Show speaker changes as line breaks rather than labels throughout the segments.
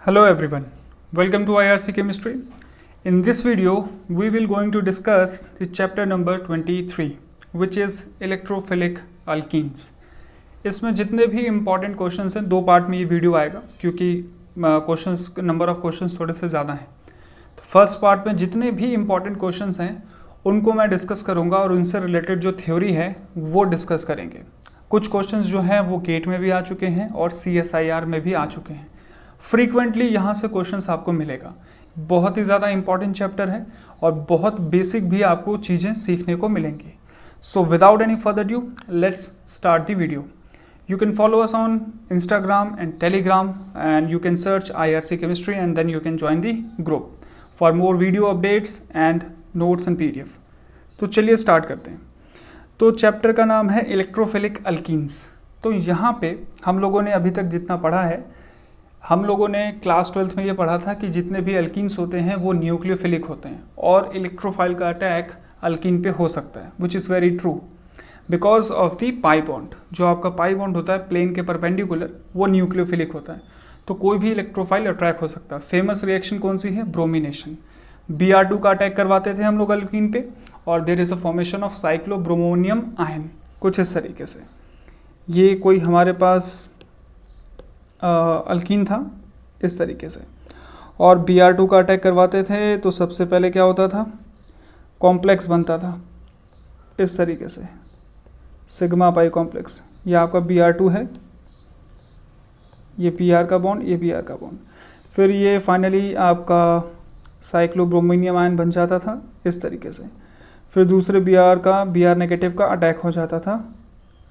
Hello everyone, welcome to IRC Chemistry. In this video, we will going to discuss the chapter number 23, which is electrophilic alkenes. इसमें जितने भी important questions हैं, दो part में ये video आएगा क्योंकि क्वेश्चंस नंबर ऑफ क्वेश्चंस थोड़े से ज़्यादा हैं। तो फर्स्ट पार्ट में जितने भी इम्पॉर्टेंट क्वेश्चंस हैं उनको मैं डिस्कस करूँगा और उनसे रिलेटेड जो थ्योरी है वो डिस्कस करेंगे। कुछ क्वेश्चंस जो हैं वो गेट में भी आ चुके हैं और CSIR में भी आ चुके हैं। फ्रीक्वेंटली यहाँ से क्वेश्चंस आपको मिलेगा। बहुत ही ज़्यादा इंपॉर्टेंट चैप्टर है और बहुत बेसिक भी आपको चीज़ें सीखने को मिलेंगी। So without any further due let's start the video. You can follow us on Instagram and Telegram, and you can search IRC Chemistry and then you can join the group for more video updates and notes and PDF. तो चलिए start करते हैं। तो chapter का नाम है electrophilic alkenes. तो यहाँ पे हम लोगों ने अभी तक जितना पढ़ा है, हम लोगों ने क्लास 12th में ये पढ़ा था कि जितने भी अल्कीन्स होते हैं वो न्यूक्लियोफिलिक होते हैं और इलेक्ट्रोफाइल का अटैक अल्कीन पे हो सकता है, which is very true because of the pi bond. जो आपका पाई बॉन्ड होता है प्लेन के परपेंडिकुलर, वो न्यूक्लियोफिलिक होता है, तो कोई भी इलेक्ट्रोफाइल अट्रैक्ट हो सकता है। फेमस रिएक्शन कौन सी है? ब्रोमिनेशन। Br2 का अटैक करवाते थे हम लोग अल्कीन पे और there is a formation of cyclobromonium ion, कुछ इस तरीके से। ये कोई हमारे पास अल्कीन था इस तरीके से, और Br2 का अटैक करवाते थे तो सबसे पहले क्या होता था? कॉम्प्लेक्स बनता था इस तरीके से, सिग्मा पाई कॉम्प्लेक्स। ये आपका Br2 है, ये Pr का बॉन्ड, ये Br का बॉन्ड। फिर ये फाइनली आपका साइक्लोब्रोमिनियम आयन बन जाता था इस तरीके से। फिर दूसरे Br नेगेटिव का अटैक हो जाता था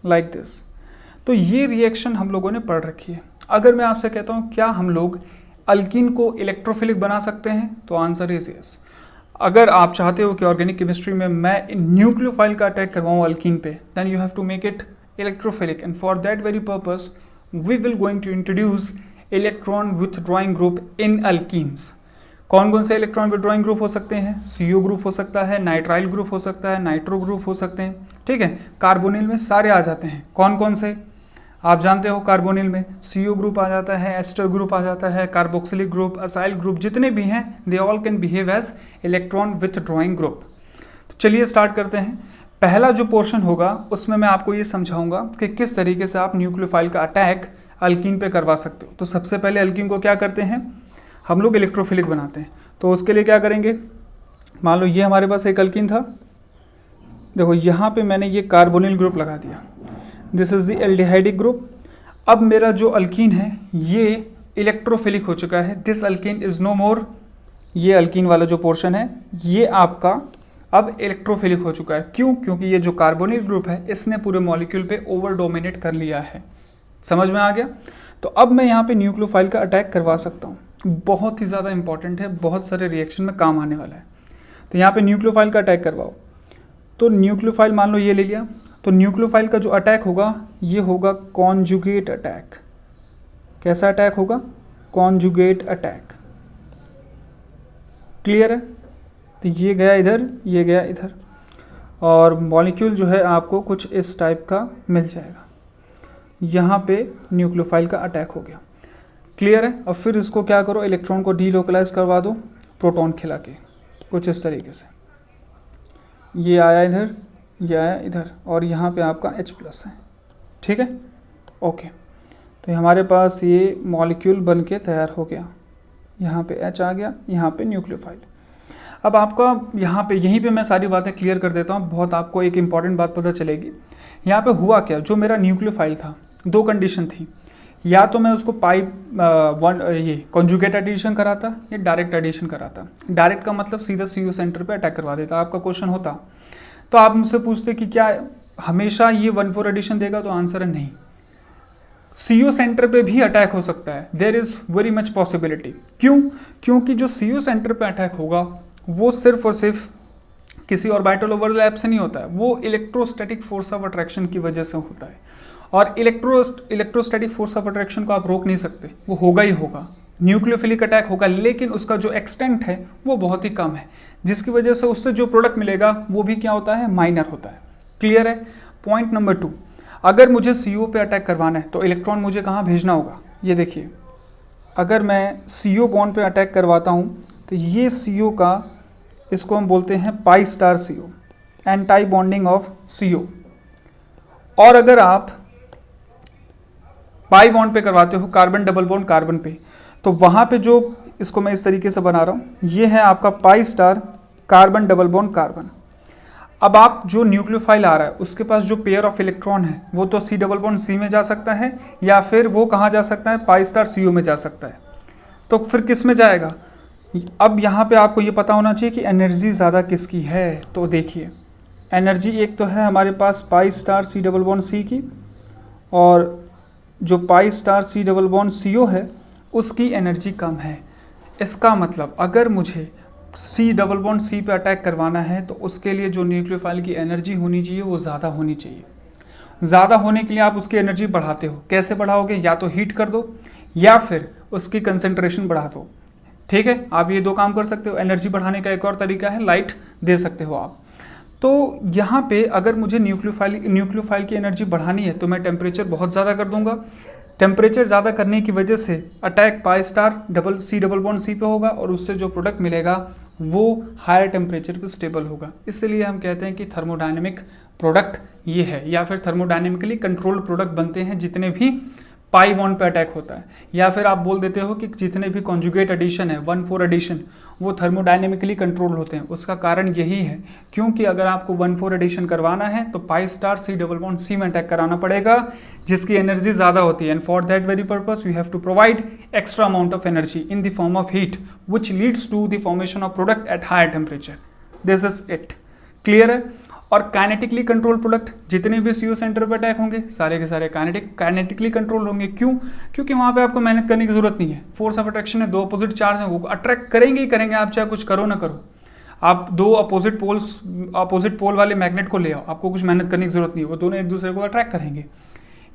लाइक दिस। तो ये रिएक्शन हम लोगों ने पढ़ रखी है। अगर मैं आपसे कहता हूँ क्या हम लोग अल्कीन को इलेक्ट्रोफिलिक बना सकते हैं, तो आंसर इज यस। अगर आप चाहते हो कि ऑर्गेनिक केमिस्ट्री में मैं न्यूक्लियोफाइल का अटैक करवाऊँ अल्कीन पे, then you have to make it electrophilic, and for that very purpose we will going to introduce electron withdrawing group in alkenes. कौन कौन से इलेक्ट्रॉन विथड्रॉइंग ग्रुप हो सकते हैं? CO ग्रुप हो सकता है, नाइट्राइल ग्रुप हो सकता है, नाइट्रो ग्रुप हो सकते हैं, ठीक है। कार्बोनिल में सारे आ जाते हैं। कौन कौन से आप जानते हो? कार्बोनिल में CO ग्रुप आ जाता है, एस्टर ग्रुप आ जाता है, कार्बोक्सिलिक ग्रुप, असाइल ग्रुप, जितने भी हैं they all can behave as electron withdrawing group. तो चलिए स्टार्ट करते हैं। पहला जो पोर्शन होगा उसमें मैं आपको ये समझाऊंगा कि किस तरीके से आप न्यूक्लियोफाइल का अटैक अल्कीन पे करवा सकते हो। तो सबसे पहले अल्कीन को क्या करते हैं हम लोग? इलेक्ट्रोफिलिक बनाते हैं। तो उसके लिए क्या करेंगे? मान लो ये हमारे पास एक अल्कीन था, देखो यहाँ पे मैंने ये कार्बोनिल ग्रुप लगा दिया, this is the aldehydic group. अब मेरा जो अल्कीन है ये इलेक्ट्रोफिलिक हो चुका है, दिस अल्कीन इज नो मोर। ये अल्कीन वाला जो पोर्शन है ये आपका अब इलेक्ट्रोफिलिक हो चुका है। क्यों? क्योंकि ये जो कार्बोनिल ग्रुप है इसने पूरे मॉलिक्यूल पे ओवर डोमिनेट कर लिया है। समझ में आ गया? तो अब मैं यहाँ पे न्यूक्लियोफाइल का अटैक करवा सकता हूँ। बहुत ही ज़्यादा इंपॉर्टेंट है, बहुत सारे रिएक्शन में काम आने वाला है। तो यहाँ पे न्यूक्लियोफाइल का अटैक करवाओ। तो न्यूक्लियोफाइल मान लो ये ले लिया, तो न्यूक्लियोफाइल का जो अटैक होगा ये होगा कॉन्जुगेट अटैक। कैसा अटैक होगा? Conjugate attack. क्लियर है? तो ये गया इधर, ये गया इधर, और मॉलिक्यूल जो है आपको कुछ इस टाइप का मिल जाएगा। यहाँ पे न्यूक्लियोफाइल का अटैक हो गया। क्लियर है? और फिर इसको क्या करो? इलेक्ट्रॉन को डीलोकलाइज करवा दो प्रोटॉन खिला के, कुछ इस तरीके से। ये आया इधर, ये आया इधर, और यहाँ पे आपका H+ है, ठीक है, ओके। तो हमारे पास ये मॉलिक्यूल बन के तैयार हो गया। यहाँ पे H आ गया, यहाँ पे न्यूक्लियोफाइल। अब आपका यहाँ पे यहीं पे मैं सारी बातें क्लियर कर देता हूँ, बहुत आपको एक इंपॉर्टेंट बात पता चलेगी। यहाँ पे हुआ क्या? जो मेरा न्यूक्लियोफाइल था, दो कंडीशन थी, या तो मैं उसको ये कॉन्जुगेट एडिशन कराता या डायरेक्ट एडिशन कराता। डायरेक्ट का मतलब सीधा CO सेंटर पे अटैक करवा देता। आपका क्वेश्चन होता तो आप मुझसे पूछते कि क्या हमेशा ये 1,4 एडिशन देगा? तो आंसर है नहीं, CO सेंटर पे भी अटैक हो सकता है। There is very much possibility. क्यों? क्योंकि जो CO सेंटर पे अटैक होगा वो सिर्फ और सिर्फ किसी ऑर्बिटल ओवरलैप से नहीं होता है, वो इलेक्ट्रोस्टैटिक फोर्स ऑफ अट्रैक्शन की वजह से होता है। और इलेक्ट्रोस्टैटिक फोर्स ऑफ अट्रैक्शन को आप रोक नहीं सकते, वो होगा ही होगा। न्यूक्लियोफिलिक अटैक होगा, लेकिन उसका जो एक्सटेंट है वो बहुत ही कम है, जिसकी वजह से उससे जो प्रोडक्ट मिलेगा वो भी क्या होता है? माइनर होता है। क्लियर है? पॉइंट नंबर 2, अगर मुझे CO पे अटैक करवाना है तो इलेक्ट्रॉन मुझे कहाँ भेजना होगा? ये देखिए, अगर मैं CO बॉन्ड पे अटैक करवाता हूँ तो ये CO का, इसको हम बोलते हैं pi star CO, anti bonding of CO। और अगर आप पाई बॉन्ड पे करवाते हो कार्बन डबल बॉन्ड कार्बन पे, तो वहाँ पे जो, इसको मैं इस तरीके से बना रहा हूँ, ये है आपका pi star carbon double bond carbon. अब आप जो न्यूक्लियोफाइल आ रहा है उसके पास जो पेयर ऑफ इलेक्ट्रॉन है वो तो C डबल बॉन्ड C में जा सकता है, या फिर वो कहाँ जा सकता है, पाई स्टार CO में जा सकता है। तो फिर किस में जाएगा? अब यहाँ पे आपको ये पता होना चाहिए कि एनर्जी ज़्यादा किसकी है। तो देखिए एनर्जी एक तो है हमारे पास pi star C double bond C की, और जो pi star C double bond CO है उसकी एनर्जी कम है। इसका मतलब अगर मुझे C डबल बॉन्ड C पे अटैक करवाना है तो उसके लिए जो न्यूक्लियोफाइल की एनर्जी होनी चाहिए वो ज़्यादा होनी चाहिए। ज़्यादा होने के लिए आप उसकी एनर्जी बढ़ाते हो, कैसे बढ़ाओगे? या तो हीट कर दो या फिर उसकी कंसंट्रेशन बढ़ा दो। ठीक है, आप ये दो काम कर सकते हो। एनर्जी बढ़ाने का एक और तरीका है लाइट दे सकते हो आप। तो यहाँ पे अगर मुझे न्यूक्लियोफाइल की एनर्जी बढ़ानी है तो मैं टेम्परेचर बहुत ज़्यादा कर दूंगा। टेम्परेचर ज़्यादा करने की वजह से अटैक पाई star C double bond C पे होगा और उससे जो प्रोडक्ट मिलेगा वो हायर टेम्परेचर पे स्टेबल होगा। इसलिए हम कहते हैं कि थर्मोडायनेमिक प्रोडक्ट ये है, या फिर थर्मोडायनेमिकली कंट्रोल्ड प्रोडक्ट बनते हैं जितने भी पाई बॉन्ड पे अटैक होता है। या फिर आप बोल देते हो कि जितने भी कॉन्जुगेट एडिशन है, 1,4 एडिशन, वो थर्मोडायनेमिकली कंट्रोल होते हैं। उसका कारण यही है क्योंकि अगर आपको 1,4 एडिशन करवाना है तो pi star C double bond C में अटैक कराना पड़ेगा जिसकी एनर्जी ज़्यादा होती है। And for that very purpose you have to provide extra amount of energy in the form of heat which leads to the formation of product at higher temperature. This is it. Clear है? और kinetically control product जितने भी CO centre पर attack होंगे सारे के सारे kinetically control होंगे। क्यों? क्योंकि वहाँ पे आपको मेहनत करने की जरूरत नहीं है। फोर्स ऑफ अट्रैक्शन है, दो अपोजिट चार्ज हैं, वो अट्रैक्ट करेंगे ही करेंगे, आप चाहे कुछ करो ना करो। आप दो अपोजिट पोल वाले मैग्नेट को ले आओ, आपको कुछ मेहनत करने की जरूरत नहीं है, वो दोनों एक दूसरे को अट्रैक्ट करेंगे।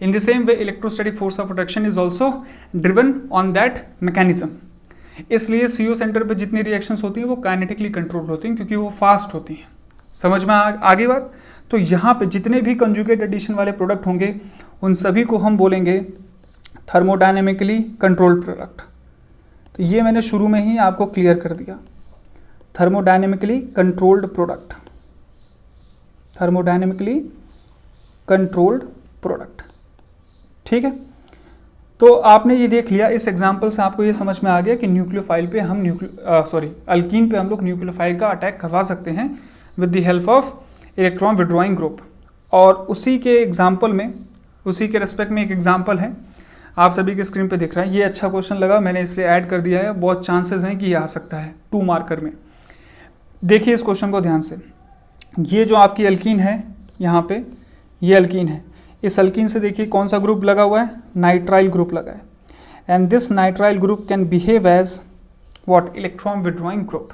In the same way electrostatic force of attraction is also driven on that mechanism. इसलिए CO सेंटर पर जितनी रिएक्शंस होती हैं वो काइनेटिकली कंट्रोल होती हैं क्योंकि वो फास्ट होती हैं। समझ में आगे बात? तो यहाँ पे जितने भी कंजुगेट एडिशन वाले प्रोडक्ट होंगे उन सभी को हम बोलेंगे थर्मोडायनेमिकली कंट्रोल्ड प्रोडक्ट। तो ये मैंने शुरू में ही आपको क्लियर कर दिया, thermodynamically controlled product, thermodynamically controlled product. ठीक है, तो आपने ये देख लिया। इस एग्जांपल से आपको ये समझ में आ गया कि न्यूक्लियोफाइल पे हम अल्कीन पे हम लोग न्यूक्लियोफाइल का अटैक करवा सकते हैं with the help of electron withdrawing group. और उसी के एग्जाम्पल में, उसी के रेस्पेक्ट में एक एग्जाम्पल है, आप सभी के स्क्रीन पे दिख रहा है। ये अच्छा क्वेश्चन लगा, मैंने इसलिए ऐड कर दिया है। बहुत चांसेस हैं कि ये आ सकता है 2 मार्कर में। देखिए इस क्वेश्चन को ध्यान से। ये जो आपकी अल्कीन है, यहाँ पे ये अल्कीन है, इस अल्कीन से देखिए कौन सा ग्रुप लगा हुआ है, नाइट्राइल ग्रुप लगा है। And this nitrile group can behave as what, electron withdrawing group.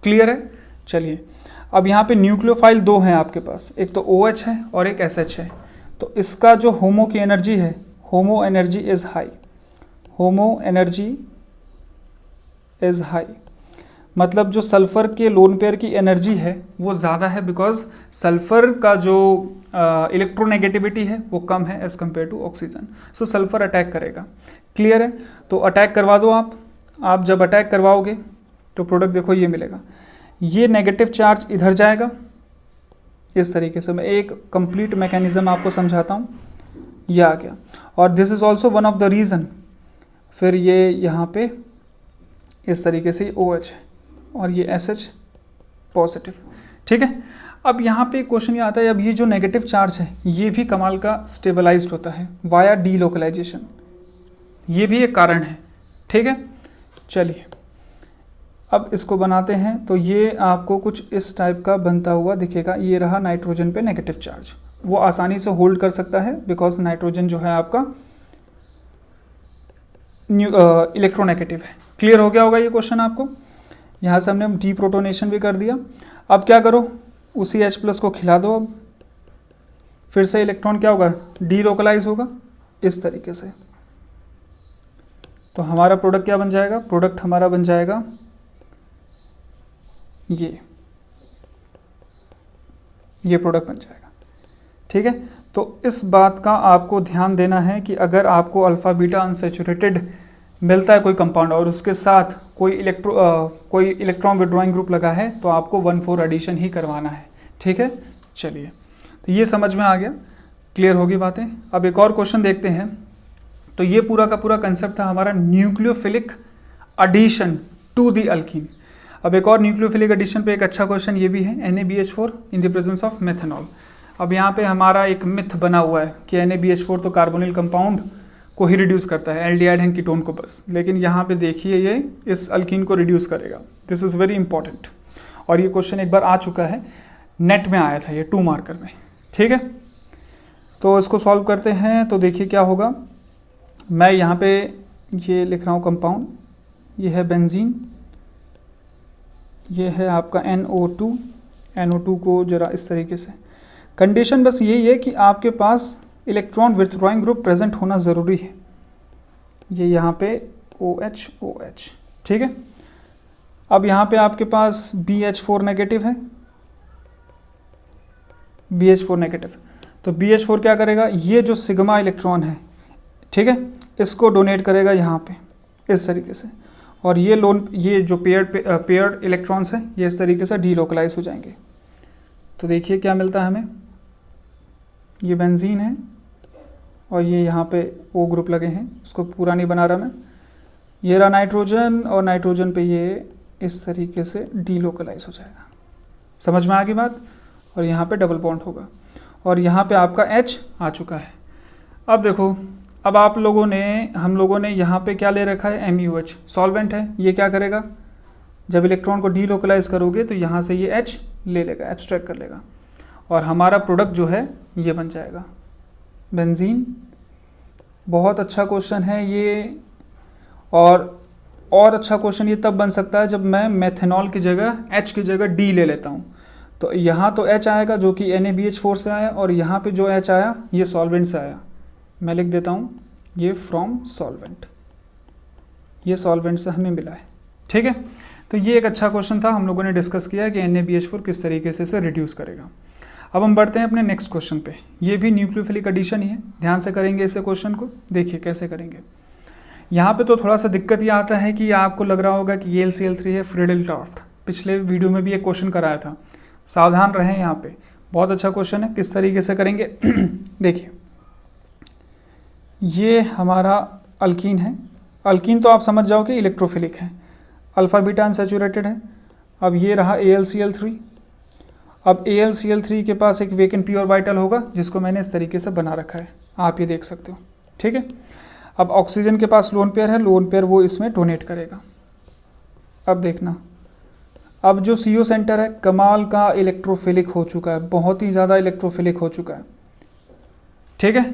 Clear है? चलिए अब यहाँ पे न्यूक्लियोफाइल 2 हैं आपके पास, एक तो OH है और एक SH है। तो इसका जो होमो की एनर्जी है, HOMO energy is high, HOMO energy is high, मतलब जो सल्फर के लोन पेयर की एनर्जी है वो ज़्यादा है, बिकॉज सल्फर का जो इलेक्ट्रोनेगेटिविटी है वो कम है as compare to oxygen. So sulphur attack करेगा। क्लियर है? तो अटैक करवा दो आप जब अटैक करवाओगे तो प्रोडक्ट देखो ये मिलेगा। ये नेगेटिव चार्ज इधर जाएगा इस तरीके से। मैं एक कंप्लीट मैकेनिज्म आपको समझाता हूँ। ये आ गया, और this is also one of the reason. फिर ये यहाँ पे इस तरीके से OH है और ये SH पॉजिटिव। ठीक है, अब यहाँ पे क्वेश्चन ये आता है, अब ये जो नेगेटिव चार्ज है ये भी कमाल का स्टेबलाइज्ड होता है वाया डीलोकलाइजेशन, ये भी एक कारण है। ठीक है, चलिए अब इसको बनाते हैं। तो ये आपको कुछ इस टाइप का बनता हुआ दिखेगा। ये रहा नाइट्रोजन पे नेगेटिव चार्ज, वो आसानी से होल्ड कर सकता है बिकॉज नाइट्रोजन जो है आपका इलेक्ट्रोनेगेटिव है। क्लियर हो गया होगा ये क्वेश्चन आपको। यहाँ से हमने डीप्रोटोनेशन भी कर दिया। अब क्या करो, उसी H+ को खिला दो। अब फिर से इलेक्ट्रॉन क्या होगा, डीलोकलाइज होगा इस तरीके से। तो हमारा प्रोडक्ट क्या बन जाएगा, प्रोडक्ट हमारा बन जाएगा ये प्रोडक्ट बन जाएगा। ठीक है, तो इस बात का आपको ध्यान देना है कि अगर आपको अल्फ़ा बीटा अनसैचुरेटेड मिलता है कोई कंपाउंड और उसके साथ कोई इलेक्ट्रॉन विड्रॉइंग ग्रुप लगा है तो आपको 1,4 एडिशन ही करवाना है। ठीक है, चलिए, तो ये समझ में आ गया, क्लियर होगी बातें। अब एक और क्वेश्चन देखते हैं। तो ये पूरा का पूरा कंसेप्ट था हमारा nucleophilic addition to the alkene. अब एक और न्यूक्लियोफिलिक एडिशन पे एक अच्छा क्वेश्चन ये भी है, NaBH4 in the presence of methanol. अब यहाँ पे हमारा एक मिथ बना हुआ है कि NaBH4 तो कार्बोनिल कंपाउंड को ही रिड्यूस करता है, एल्डिहाइड एंड कीटोन को बस, लेकिन यहाँ पे देखिए ये इस अल्कीन को रिड्यूस करेगा। दिस इज़ वेरी इंपॉर्टेंट, और ये क्वेश्चन एक बार आ चुका है, नेट में आया था ये 2 मार्कर में। ठीक है, तो इसको सॉल्व करते हैं। तो देखिए क्या होगा, मैं यहाँ पे ये लिख रहा हूँ कंपाउंड, ये है बेंजीन, ये है आपका NO2 को जरा इस तरीके से, कंडीशन बस यही है कि आपके पास इलेक्ट्रॉन विथड्रॉइंग ग्रुप प्रेजेंट होना ज़रूरी है। ये यहाँ पे OH, ठीक है। अब यहाँ पे आपके पास BH4 नेगेटिव है, BH4 नेगेटिव, तो BH4 क्या करेगा, ये जो सिग्मा इलेक्ट्रॉन है, ठीक है, इसको डोनेट करेगा यहाँ पे इस तरीके से, और ये जो पेयर्ड इलेक्ट्रॉन्स हैं ये इस तरीके से डीलोकलाइज हो जाएंगे। तो देखिए क्या मिलता है हमें, ये बेंजीन है और ये यहाँ पे O ग्रुप लगे हैं, उसको पूरा नहीं बना रहा मैं, ये रहा नाइट्रोजन, और नाइट्रोजन पे ये इस तरीके से डीलोकलाइज हो जाएगा। समझ में आ गई बात, और यहाँ पे डबल बॉन्ड होगा, और यहाँ पे आपका H आ चुका है। अब देखो, अब हम लोगों ने यहाँ पे क्या ले रखा है, MuH सॉल्वेंट है, ये क्या करेगा, जब इलेक्ट्रॉन को डीलोकलाइज करोगे तो यहाँ से ये H ले लेगा, एब्स्ट्रैक्ट कर लेगा, और हमारा प्रोडक्ट जो है ये बन जाएगा बेंजीन। बहुत अच्छा क्वेश्चन है ये, और अच्छा क्वेश्चन ये तब बन सकता है जब मैं मेथनॉल की जगह H की जगह D ले लेता हूँ। तो यहाँ तो H आएगा जो कि NaBH4 से आया, और यहाँ पे जो H आया ये सॉल्वेंट से आया। मैं लिख देता हूँ ये फ्रॉम सॉल्वेंट, ये सॉल्वेंट से हमें मिला है। ठीक है, तो ये एक अच्छा क्वेश्चन था, हम लोगों ने डिस्कस किया कि NaBH4 किस तरीके से इसे रिड्यूस करेगा। अब हम बढ़ते हैं अपने नेक्स्ट क्वेश्चन पे। ये भी न्यूक्लियोफिलिक एडिशन ही है, ध्यान से करेंगे इसे क्वेश्चन को। देखिए कैसे करेंगे। यहाँ पे तो थोड़ा सा दिक्कत ये आता है कि आपको लग रहा होगा कि ये LCl3 है फ्रीडेल-टॉफ्ट, पिछले वीडियो में भी एक क्वेश्चन कराया था, सावधान रहें यहाँ पे, बहुत अच्छा क्वेश्चन है। किस तरीके से करेंगे देखिए, ये हमारा अल्कीन है, अल्कीन तो आप समझ जाओ कि इलेक्ट्रोफिलिक है, अल्फ़ा बीटा अनसैचुरेटेड है। अब ये रहा AlCl3, अब AlCl3 के पास एक वेकेंट p ऑर्बिटल होगा जिसको मैंने इस तरीके से बना रखा है, आप ये देख सकते हो। ठीक है, अब ऑक्सीजन के पास लोन पेयर है, लोन पेयर वो इसमें डोनेट करेगा। अब देखना, अब जो CO सेंटर है कमाल का इलेक्ट्रोफिलिक हो चुका है, बहुत ही ज़्यादा इलेक्ट्रोफिलिक हो चुका है। ठीक है,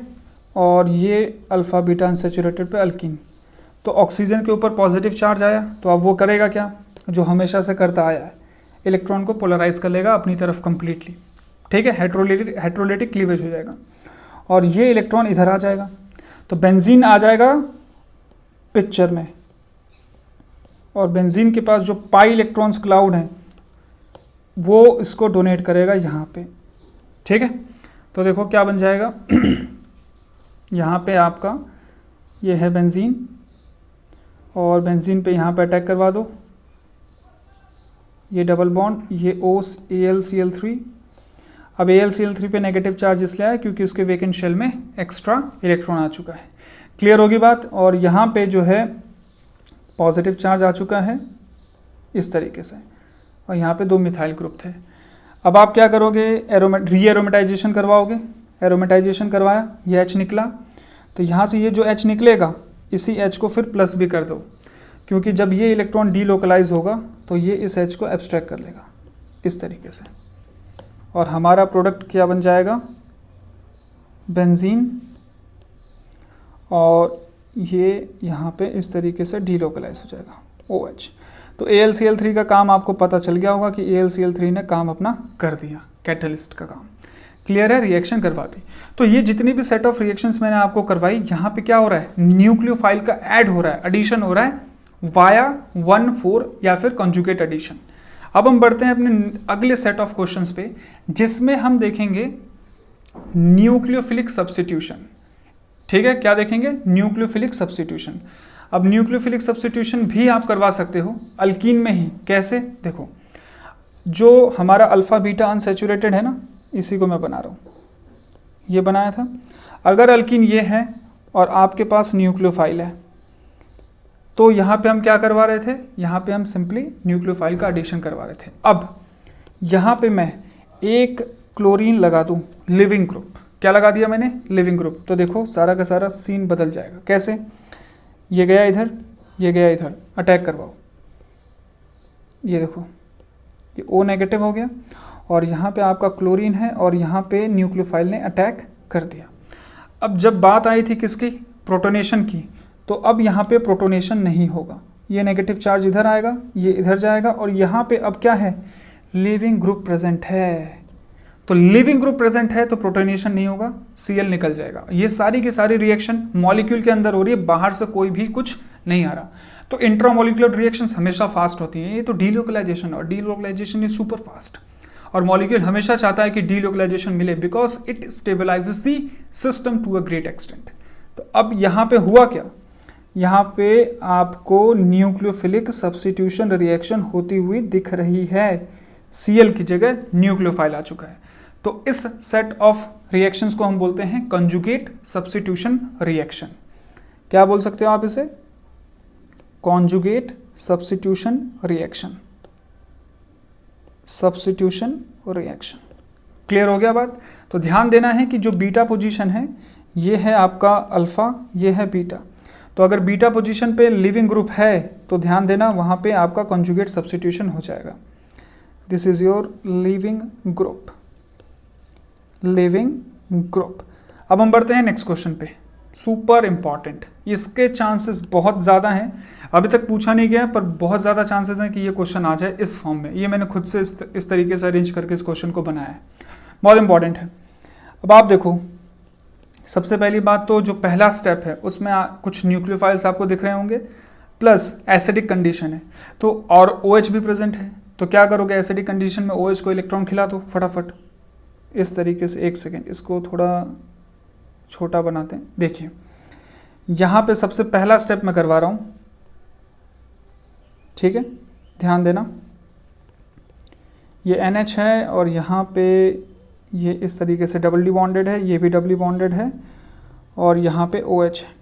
और ये अल्फ़ा बीटा अनसैचुरेटेड पे अल्कीन, तो ऑक्सीजन के ऊपर पॉजिटिव चार्ज आया, तो अब वो करेगा क्या, जो हमेशा से करता आया है, इलेक्ट्रॉन को पोलराइज कर लेगा अपनी तरफ कम्प्लीटली। ठीक है, हेट्रोलिटिक क्लीवेज हो जाएगा, और ये इलेक्ट्रॉन इधर आ जाएगा, तो बेंजीन आ जाएगा पिक्चर में, और बेंजीन के पास जो पाई इलेक्ट्रॉन्स क्लाउड हैं वो इसको डोनेट करेगा यहाँ पे। ठीक है, तो देखो क्या बन जाएगा यहाँ पे आपका ये है बेंजीन, और बेंजीन पे यहाँ पे अटैक करवा दो, ये डबल बॉन्ड, ये AlCl3। अब AlCl3 पे नेगेटिव चार्ज इसलिए आया क्योंकि उसके वेकेंट शेल में एक्स्ट्रा इलेक्ट्रॉन आ चुका है। क्लियर होगी बात, और यहाँ पे जो है पॉजिटिव चार्ज आ चुका है इस तरीके से, और यहाँ पे 2 मिथाइल ग्रुप थे। अब आप क्या करोगे, रीएरोमेटाइजेशन करवाओगे, एरोमेटाइजेशन करवाया, ये H निकला, तो यहाँ से ये जो H निकलेगा इसी H को फिर प्लस भी कर दो, क्योंकि जब ये इलेक्ट्रॉन डीलोकलाइज होगा तो ये इस H को एब्स्ट्रैक्ट कर लेगा इस तरीके से, और हमारा प्रोडक्ट क्या बन जाएगा, बेंजीन, और ये यहाँ पे इस तरीके से डीलोकलाइज हो जाएगा OH। तो AlCl3 का काम आपको पता चल गया होगा कि AlCl3 ने काम अपना कर दिया, कैटलिस्ट का काम। क्लियर है, रिएक्शन करवा दी। तो ये जितनी भी सेट ऑफ रिएक्शंस मैंने आपको करवाई, यहाँ पे क्या हो रहा है, न्यूक्लियोफाइल का ऐड हो रहा है, एडिशन हो रहा है वाया 1,4 या फिर कॉन्जुगेट एडिशन। अब हम बढ़ते हैं अपने अगले सेट ऑफ क्वेश्चंस पे, जिसमें हम देखेंगे न्यूक्लियोफिलिक सब्स्टिट्यूशन। ठीक है, क्या देखेंगे, न्यूक्लियोफिलिक सब्स्टिट्यूशन। अब न्यूक्लियोफिलिक सब्स्टिट्यूशन भी आप करवा सकते हो अल्कीन में ही। कैसे? देखो, जो हमारा अल्फ़ा बीटा अनसैचुरेटेड है ना, इसी को मैं बना रहा हूँ, ये बनाया था। अगर अल्कीन ये है और आपके पास न्यूक्लियोफाइल है, तो यहाँ पे हम क्या करवा रहे थे, यहाँ पे हम सिंपली न्यूक्लियोफाइल का एडिशन करवा रहे थे। अब यहाँ पे मैं एक क्लोरीन लगा दूँ, लिविंग ग्रुप। क्या लगा दिया मैंने? Leaving group. तो देखो सारा का सारा सीन बदल जाएगा। कैसे? ये गया इधर, ये गया इधर, अटैक करवाओ। ये देखो, ये O नेगेटिव हो गया और यहाँ पे आपका क्लोरीन है और यहाँ पे न्यूक्लियोफाइल ने अटैक कर दिया। अब जब बात आई थी किसकी? प्रोटोनेशन की। तो अब यहाँ पे प्रोटोनेशन नहीं होगा, ये नेगेटिव चार्ज इधर आएगा, ये इधर जाएगा और यहाँ पे अब क्या है? लिविंग ग्रुप प्रेजेंट है। तो लिविंग ग्रुप प्रेजेंट है तो प्रोटोनेशन नहीं होगा, Cl निकल जाएगा। ये सारी की सारी रिएक्शन मॉलिक्यूल के अंदर हो रही है, बाहर से कोई भी कुछ नहीं आ रहा। तो इंट्रामोलिकुलर रिएक्शंस हमेशा फास्ट होती हैं। ये तो डीलोकलाइजेशन, और डीलोकलाइजेशन इज सुपर फास्ट, और मॉलिक्यूल हमेशा चाहता है कि डीलोकलाइजेशन मिले because it stabilizes the system to a great extent. तो अब यहाँ पे हुआ क्या? यहाँ पे आपको न्यूक्लियोफिलिक सब्स्टिट्यूशन रिएक्शन होती हुई दिख रही है। Cl की जगह न्यूक्लियोफाइल आ चुका है। तो इस सेट ऑफ रिएक्शंस को हम बोलते हैं कंजुगेट सब्स्टिट्यूशन रिएक्शन। क्या बोल सकते हो आप इसे? Conjugate substitution reaction. Substitution reaction. Clear हो गया बात? तो ध्यान देना है कि जो बीटा पोजीशन है, ये है आपका अल्फा, ये है बीटा। तो अगर बीटा पोजीशन पे लिविंग ग्रुप है तो ध्यान देना वहाँ पे आपका कॉन्जुगेट सब्स्टिट्यूशन हो जाएगा। This is your leaving group, leaving group. अब हम बढ़ते हैं नेक्स्ट क्वेश्चन पे, सुपर इंपॉर्टेंट। इसके चांसेस बहुत ज़्यादा हैं, अभी तक पूछा नहीं गया पर बहुत ज़्यादा चांसेस हैं कि ये क्वेश्चन आ जाए इस फॉर्म में। ये मैंने खुद से इस तरीके से अरेंज करके इस क्वेश्चन को बनाया है, बहुत इंपॉर्टेंट है। अब आप देखो, सबसे पहली बात तो जो पहला स्टेप है उसमें कुछ न्यूक्लियोफाइल्स आपको दिख रहे होंगे, प्लस एसिडिक कंडीशन है तो, और OH भी प्रेजेंट है। तो क्या करोगे? एसिडिक कंडीशन में OH को इलेक्ट्रॉन खिला दो फटाफट इस तरीके से। एक सेकेंड, इसको थोड़ा छोटा बनाते हैं। देखिए यहाँ पे सबसे पहला स्टेप मैं करवा रहा हूँ, ठीक है? ध्यान देना, ये NH है और यहाँ पे ये इस तरीके से डबल डी बॉन्डेड है, ये भी डबली बॉन्डेड है और यहाँ पे OH है।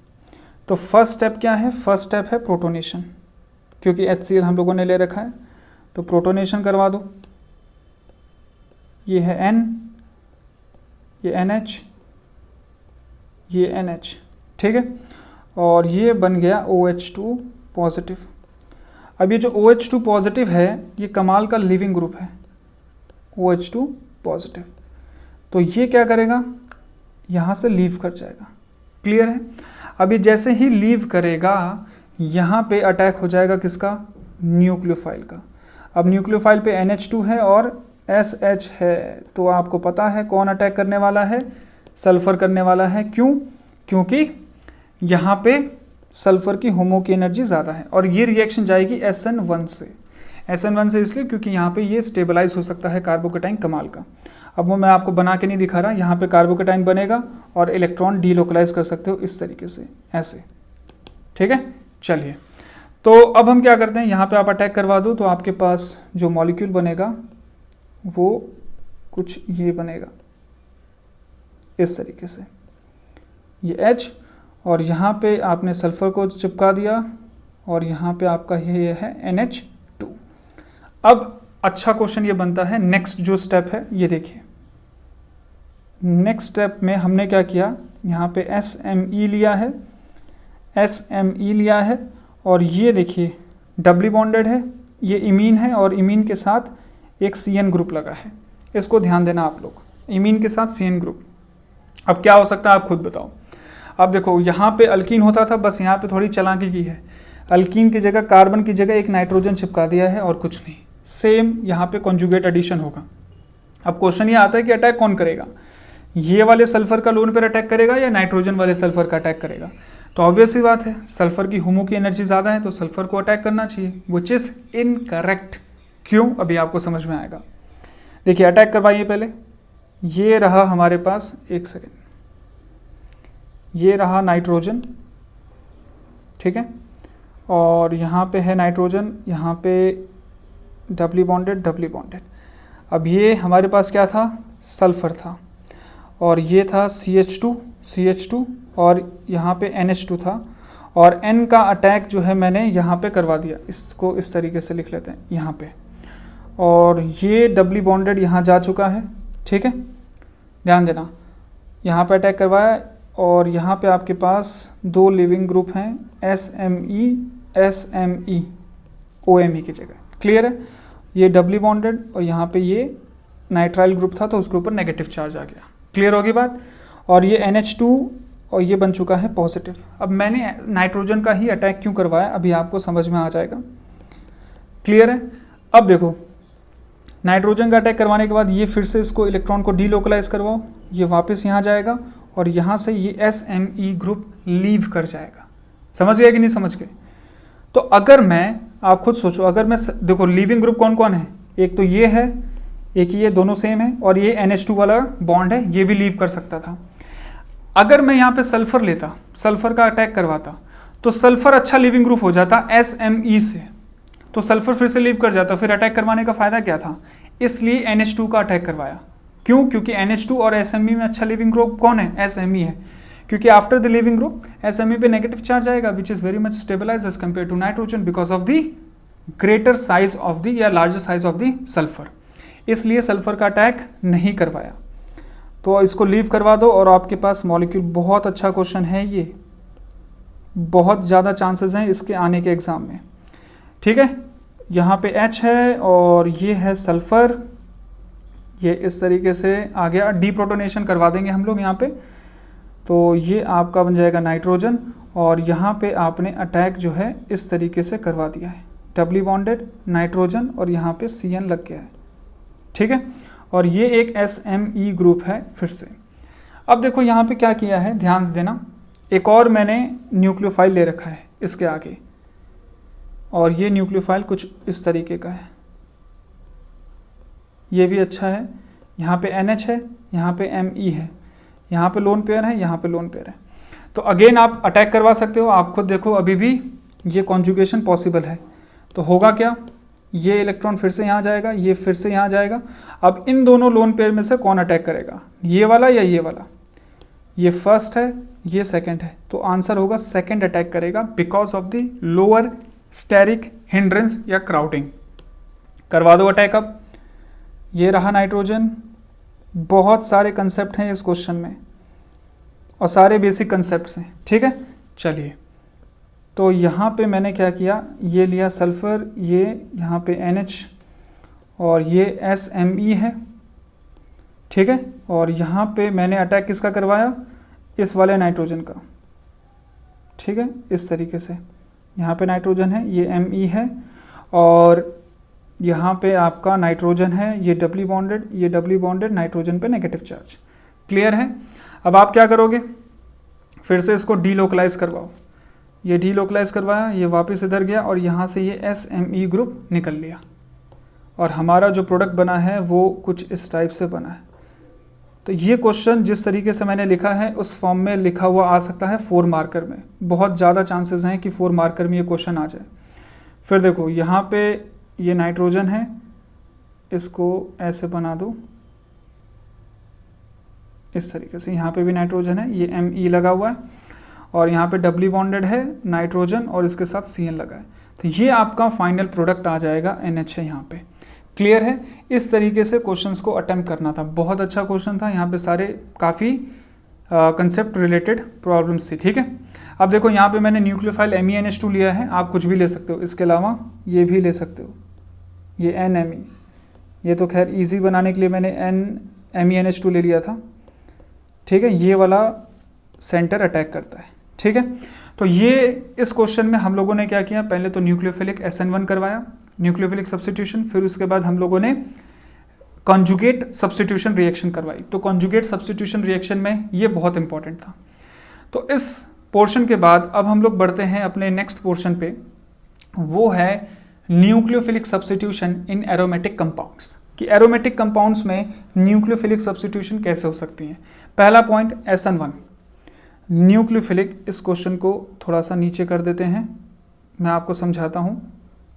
तो फर्स्ट स्टेप क्या है? फर्स्ट स्टेप है प्रोटोनेशन, क्योंकि HCl हम लोगों ने ले रखा है तो प्रोटोनेशन करवा दो। ये है N, ये NH, ये NH, ठीक है? और ये बन गया OH2 पॉजिटिव। अब ये जो OH2 पॉजिटिव है ये कमाल का लिविंग ग्रुप है, OH2 पॉजिटिव। तो ये क्या करेगा? यहाँ से लीव कर जाएगा। क्लियर है? अब ये जैसे ही लीव करेगा यहाँ पे अटैक हो जाएगा किसका? न्यूक्लियोफाइल का। अब न्यूक्लियोफाइल पे NH2 है और SH है, तो आपको पता है कौन अटैक करने वाला है? सल्फर करने वाला है। क्यों? क्योंकि यहाँ पे सल्फर की होमो की एनर्जी ज़्यादा है और ये रिएक्शन जाएगी SN1 से। SN1 से इसलिए क्योंकि यहाँ पे ये स्टेबलाइज हो सकता है कार्बोकेटाइन कमाल का। अब वो मैं आपको बना के नहीं दिखा रहा, यहाँ पे कार्बोकेटाइन बनेगा और इलेक्ट्रॉन डीलोकलाइज कर सकते हो इस तरीके से, ऐसे, ठीक है? चलिए, तो अब हम क्या करते हैं, यहाँ पे आप अटैक करवा दो तो आपके पास जो मॉलिक्यूल बनेगा वो कुछ ये बनेगा इस तरीके से, ये H, और यहाँ पे आपने सल्फर को चिपका दिया और यहाँ पे आपका ये है NH2। अब अच्छा क्वेश्चन ये बनता है, नेक्स्ट जो स्टेप है ये देखिए। नेक्स्ट स्टेप में हमने क्या किया, यहाँ पे SMe लिया है, SMe लिया है और ये देखिए डबली बॉन्डेड है, ये इमीन है और इमीन के साथ एक CN ग्रुप लगा है। इसको ध्यान देना आप लोग, इमीन के साथ CN ग्रुप। अब क्या हो सकता है आप खुद बताओ। अब देखो यहाँ पे अल्कीन होता था, बस यहाँ पे थोड़ी चालाकी की है, अल्कीन की जगह कार्बन की जगह एक नाइट्रोजन चिपका दिया है और कुछ नहीं। सेम यहाँ पे कॉन्जुगेट एडिशन होगा। अब क्वेश्चन ये आता है कि अटैक कौन करेगा, ये वाले सल्फर का लोन पर अटैक करेगा या नाइट्रोजन वाले सल्फर का अटैक करेगा? तो ऑब्वियस ही बात है, सल्फर की होमो की एनर्जी ज़्यादा है तो सल्फर को अटैक करना चाहिए, विच इज़ इनकरेक्ट। क्यों? अभी आपको समझ में आएगा। देखिए अटैक करवाइए पहले, ये रहा हमारे पास, एक सेकेंड, ये रहा नाइट्रोजन, ठीक है? और यहाँ पे है नाइट्रोजन, यहाँ पे डबली बॉन्डेड डबली बॉन्डेड। अब ये हमारे पास क्या था, सल्फ़र था, और ये था CH2 और यहाँ पे NH2 था, और N का अटैक जो है मैंने यहाँ पे करवा दिया। इसको इस तरीके से लिख लेते हैं यहाँ पे, और ये डबली बॉन्डेड यहाँ जा चुका है, ठीक है, ध्यान देना, यहाँ पे अटैक करवाया, और यहाँ पे आपके पास 2 लिविंग ग्रुप हैं, SME OMe की जगह, क्लियर है। ये डबली बॉन्डेड और यहाँ पे ये नाइट्राइल ग्रुप था, तो उसके ऊपर नेगेटिव चार्ज आ गया, क्लियर होगी बात। और ये NH2 और ये बन चुका है पॉजिटिव। अब मैंने नाइट्रोजन का ही अटैक क्यों करवाया, अभी आपको समझ में आ जाएगा, क्लियर है। अब देखो, नाइट्रोजन का अटैक करवाने के बाद ये फिर से इसको इलेक्ट्रॉन को डीलोकलाइज करवाओ, ये वापस यहाँ जाएगा, और यहाँ से ये SME ग्रुप लीव कर जाएगा। समझ गए कि नहीं समझ गए। तो अगर मैं, आप खुद सोचो, अगर मैं, देखो लीविंग ग्रुप कौन कौन है, एक तो ये है, एक ये, दोनों सेम है, और ये NH2 वाला बॉन्ड है, ये भी लीव कर सकता था। अगर मैं यहाँ पे सल्फर लेता, सल्फर का अटैक करवाता, तो सल्फर अच्छा लिविंग ग्रुप हो जाता SME से, तो सल्फर फिर से लीव कर जाता, फिर अटैक करवाने का फायदा क्या था, इसलिए NH2 का अटैक करवाया। क्यों, क्योंकि NH2 और SME में अच्छा लिविंग ग्रुप कौन है, SME है, क्योंकि after the leaving group SME पे नेगेटिव चार्ज आएगा, which is very much stabilize as compare to nitrogen because of the greater size of the या larger size of the sulphur, इसलिए sulphur का attack नहीं करवाया। तो इसको लीव करवा दो और आपके पास मॉलिक्यूल, बहुत अच्छा क्वेश्चन है ये, बहुत ज़्यादा चांसेस हैं इसके आने के एग्जाम में, ठीक है। यहाँ पे H है और ये है सल्फर, ये इस तरीके से आ गया, डीप्रोटोनेशन करवा देंगे हम लोग यहाँ पे, तो ये आपका बन जाएगा नाइट्रोजन, और यहाँ पे आपने अटैक जो है इस तरीके से करवा दिया है, डबली बॉन्डेड नाइट्रोजन और यहाँ पे CN लग गया है, ठीक है। और ये एक SME ग्रुप है फिर से। अब देखो यहाँ पे क्या किया है, ध्यान से देना, एक और मैंने न्यूक्लियोफाइल ले रखा है इसके आगे, और ये न्यूक्लियोफाइल कुछ इस तरीके का है, ये भी अच्छा है। यहाँ पे NH है, यहाँ पे Me है, यहाँ पे लोन पेयर है, यहाँ पे लोन पेयर है। तो अगेन आप अटैक करवा सकते हो, आप खुद देखो, अभी भी ये कॉन्जुगेशन पॉसिबल है। तो होगा क्या, ये इलेक्ट्रॉन फिर से यहाँ जाएगा, ये फिर से यहाँ जाएगा। अब इन दोनों लोन पेयर में से कौन अटैक करेगा, ये वाला या ये वाला, ये फर्स्ट है, ये सेकंड है, तो आंसर होगा सेकंड अटैक करेगा because of the lower steric hindrance या क्राउडिंग। करवा दो अटैक। अब ये रहा नाइट्रोजन, बहुत सारे कंसेप्ट हैं इस क्वेश्चन में और सारे बेसिक कंसेप्ट्स हैं, ठीक है। चलिए, तो यहाँ पे मैंने क्या किया, ये लिया सल्फ़र, ये यहाँ पे NH और ये SME है, ठीक है। और यहाँ पे मैंने अटैक किसका करवाया, इस वाले नाइट्रोजन का, ठीक है, इस तरीके से। यहाँ पे नाइट्रोजन है, ये Me है, और यहाँ पे आपका नाइट्रोजन है, ये डबली बॉन्डेड, ये डबली बॉन्डेड, नाइट्रोजन पे नेगेटिव चार्ज, क्लियर है। अब आप क्या करोगे, फिर से इसको डीलोकलाइज करवाओ, ये डीलोकलाइज करवाया, ये वापस इधर गया, और यहाँ से ये SME ग्रुप निकल लिया, और हमारा जो प्रोडक्ट बना है वो कुछ इस टाइप से बना है। तो ये क्वेश्चन जिस तरीके से मैंने लिखा है उस फॉर्म में लिखा हुआ आ सकता है 4 मार्कर में, बहुत ज़्यादा चांसेस हैं कि 4 मार्कर में ये क्वेश्चन आ जाए। फिर देखो यहाँ पे ये नाइट्रोजन है, इसको ऐसे बना दो इस तरीके से, यहाँ पे भी नाइट्रोजन है, ये Me लगा हुआ है, और यहाँ पे डबली बॉन्डेड है नाइट्रोजन और इसके साथ CN लगा है। तो ये आपका फाइनल प्रोडक्ट आ जाएगा, NH है यहाँ पे, क्लियर है। इस तरीके से क्वेश्चंस को अटेम्प्ट करना था, बहुत अच्छा क्वेश्चन था, यहाँ पे सारे काफ़ी कंसेप्ट रिलेटेड प्रॉब्लम्स थी, ठीक है। अब देखो यहाँ पे मैंने न्यूक्लियोफाइल MENH2 लिया है, आप कुछ भी ले सकते हो, इसके अलावा ये भी ले सकते हो, ये NMe, ये तो खैर इजी बनाने के लिए मैंने MENH2 ले लिया था, ठीक है। ये वाला सेंटर अटैक करता है, ठीक है। तो ये इस क्वेश्चन में हम लोगों ने क्या किया, पहले तो न्यूक्लियोफिलिक SN1 करवाया, न्यूक्लियोफिलिक सब्स्टिट्यूशन, फिर उसके बाद हम लोगों ने कॉन्जुगेट सब्स्टिट्यूशन रिएक्शन करवाई। तो कॉन्जुगेट सब्स्टिट्यूशन रिएक्शन में ये बहुत इंपॉर्टेंट था। तो इस पोर्शन के बाद अब हम लोग बढ़ते हैं अपने नेक्स्ट पोर्शन पे, वो है न्यूक्लियोफिलिक सब्स्टिट्यूशन इन एरोमेटिक कंपाउंड्स, कि एरोमेटिक कंपाउंड्स में न्यूक्लियोफिलिक सब्स्टिट्यूशन कैसे हो सकती हैं। पहला पॉइंट SN1 न्यूक्लियोफिलिक, इस क्वेश्चन को थोड़ा सा नीचे कर देते हैं, मैं आपको समझाता हूँ।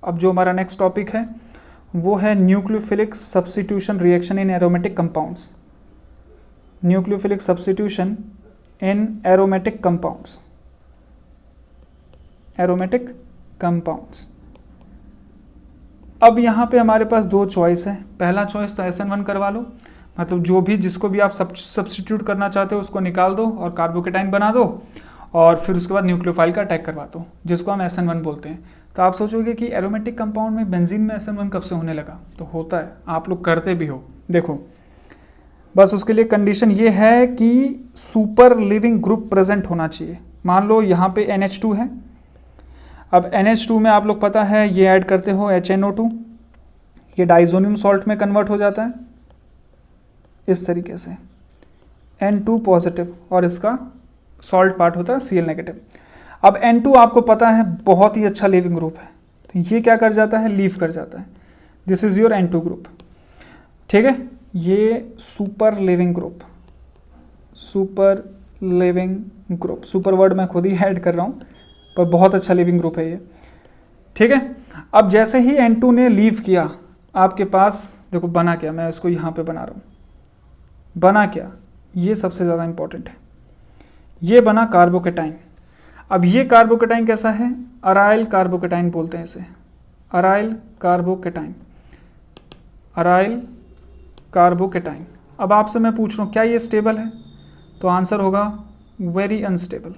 अब जो हमारा नेक्स्ट टॉपिक है वो है nucleophilic substitution reaction in aromatic compounds. Nucleophilic substitution in aromatic compounds. Aromatic compounds. अब यहाँ पे हमारे पास दो चॉइस है। पहला चॉइस तो SN1 करवा लो, मतलब जो भी जिसको भी आप सब्स्टिट्यूट करना चाहते हो उसको निकाल दो और कार्बोकेटाइन बना दो और फिर उसके बाद न्यूक्लियोफाइल का अटैक करवा दो, जिसको हम SN1 बोलते हैं। तो आप सोचोगे कि एरोमेटिक कंपाउंड में बेंजीन में SN1 कब से होने लगा? तो होता है, आप लोग करते भी हो। देखो बस उसके लिए कंडीशन ये है कि सुपर लिविंग ग्रुप प्रेजेंट होना चाहिए। मान लो यहाँ पे NH2 है। अब NH2 में आप लोग पता है ये ऐड करते हो HNO2, ये डाइजोनियम सॉल्ट में कन्वर्ट हो जाता है इस तरीके से, N2 पॉजिटिव और इसका सॉल्ट पार्ट होता है Cl नेगेटिव। अब N2 आपको पता है बहुत ही अच्छा लिविंग ग्रुप है, तो ये क्या कर जाता है, लीव कर जाता है। This is your N2 group. ठीक है, ये super leaving group, super leaving group, super word मैं खुद ही ऐड कर रहा हूँ, पर बहुत अच्छा लिविंग ग्रुप है ये। ठीक है, अब जैसे ही N2 ने लीव किया आपके पास, देखो बना क्या, मैं इसको यहाँ पे बना रहा हूँ, बना क्या, ये सबसे ज़्यादा इंपॉर्टेंट है, ये बना कार्बोकेटाइन। अब ये कार्बोकेटाइन कैसा है, अराइल कार्बोकेटाइन बोलते हैं इसे, अराइल कार्बोकेटाइन, अराइल कार्बोकेटाइन। अब आपसे मैं पूछ रहा हूँ क्या ये स्टेबल है? तो आंसर होगा वेरी अनस्टेबल,